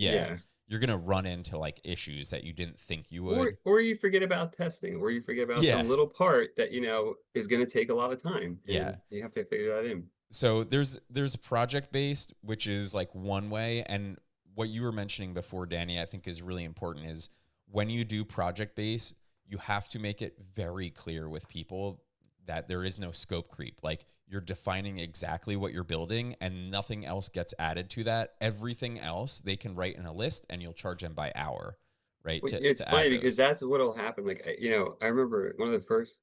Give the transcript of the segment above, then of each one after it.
Yeah. Yeah. You're going to run into like issues that you didn't think you Or would. or you forget about testing, or you forget about Yeah. some little part that, is going to take a lot of time, Yeah. and you have to figure that in. So there's project based, which is like one way, and what you were mentioning before, Danny, I think is really important is when you do project based, you have to make it very clear with people that there is no scope creep. Like you're defining exactly what you're building and nothing else gets added to that. Everything else they can write in a list and you'll charge them by hour, right? Well, it's To funny add because those. that's what'll happen. Like, I remember one of the first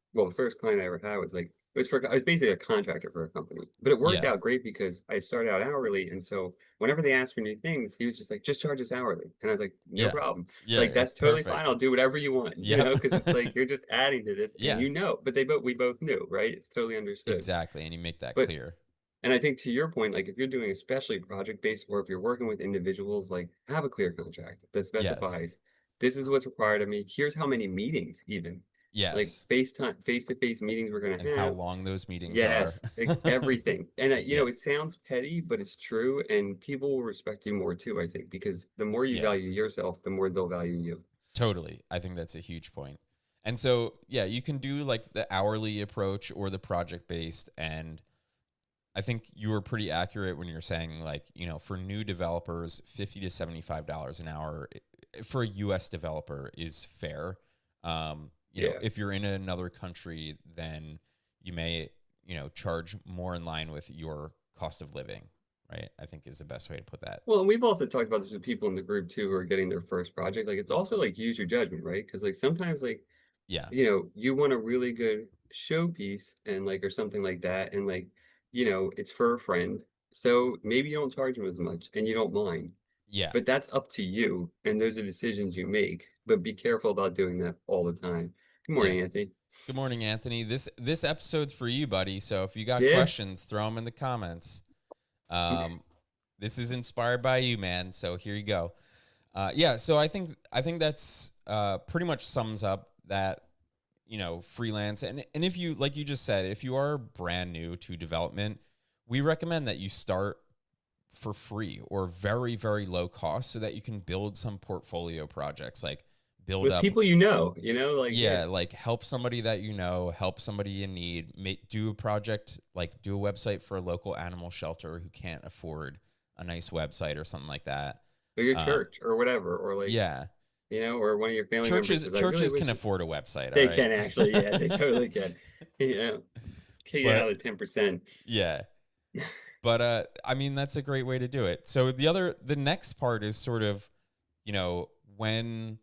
client I ever had was like, I was basically a contractor for a company, but it worked Yeah. out great because I started out hourly. And so whenever they asked for new things, he was just like, just charge us hourly. And I was like, no Yeah. problem. Yeah. Like, It's that's totally fine. I'll perfect. do whatever you want, Yep. because it's like, you're just adding to this and Yeah. but we both knew, right? It's totally understood. Exactly. And you make that But clear. and I think to your point, like if you're doing especially project-based or if you're working with individuals, like have a clear contract that Yes. specifies this is what's required of me. Here's how many meetings even. Like Yes. face-to-face meetings we're gonna And how have. long those meetings are. Yes, everything. And Yeah. it sounds petty, but it's true, and people will respect you more too, I think, because the more you Yeah. value yourself, the more they'll value you. Totally. I think that's a huge point. And so, yeah, you can do like the hourly approach or the project based. And I think you were pretty accurate when you're saying, like, for new developers, $50 to $75 an hour for a US developer is fair. Yeah. If you're in another country, then you may, charge more in line with your cost of living, right? I think is the best way to put that. Well, and we've also talked about this with people in the group too who are getting their first project. Like it's also like use your judgment, right? Because like sometimes like Yeah. you want a really good showpiece and like or something like that, and like it's for a friend, so maybe you don't charge them as much and you don't mind, Yeah. but that's up to you, and those are decisions you make. But be careful about doing that all the time. Good Yeah. morning, Anthony. Good morning, Anthony. This episode's for you, buddy. So if you got Yeah. questions, throw them in the comments. Um, this is inspired by you, man. So here you go. Yeah. So I think that's pretty much sums up that freelance and if you like you just said, if you are brand new to development, we recommend that you start for free or very very low cost so that you can build some portfolio projects like build With up. people like yeah. Yeah, like help somebody that help somebody in need, do a project, like do a website for a local animal shelter who can't afford a nice website or something like that. Or your Um, church or whatever, or like yeah, or one of your family members churches says, I really churches wish can afford a website, all they right? can actually. Yeah, they totally can. You know, kick it But out of 10%. yeah, but I mean that's a great way to do it. So the next part is sort of, when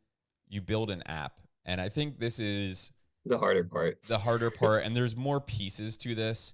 you build an app, and I think this is The harder part. the harder part, and there's more pieces to this.